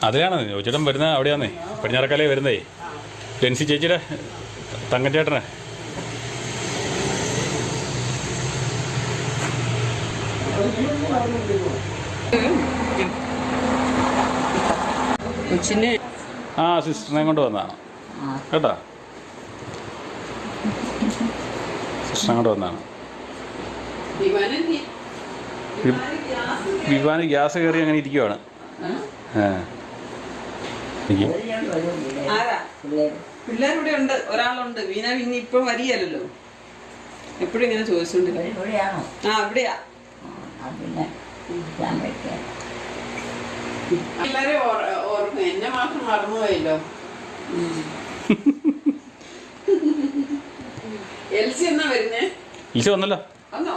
അതിലാണ് ചോദിച്ചിടം വരുന്നത്. അവിടെയാന്നേ പടിഞ്ഞാറക്കാലേ വരുന്നേ. ലെൻസി ചേച്ചിയുടെ തങ്കച്ചേട്ടനെ. ആ സിസ്റ്ററിനെ കൊണ്ട് വന്നതാണ് കേട്ടോ. സിസ്റ്ററിനെ കൊണ്ട് വന്നതാണ്. വിവാന് ഗ്യാസ് കയറി അങ്ങനെ ഇരിക്കുവാണ്. പിള്ളേരിവിടെ ഉണ്ട്, ഒരാളുണ്ട്. വീണ പിന്നെ ഇപ്പൊ വരികയല്ലോ, എപ്പോഴും ഇങ്ങനെ ചോദിച്ചോണ്ടിരിക്കും. ആ ഇവിടെയാ. എല്ലാരും ഓർക്കും, എന്നെ മാത്രം മറന്നുപോയല്ലോ. എൽസി എന്നാ വരുന്നേ? എൽസി വന്നല്ലോ. വന്നോ?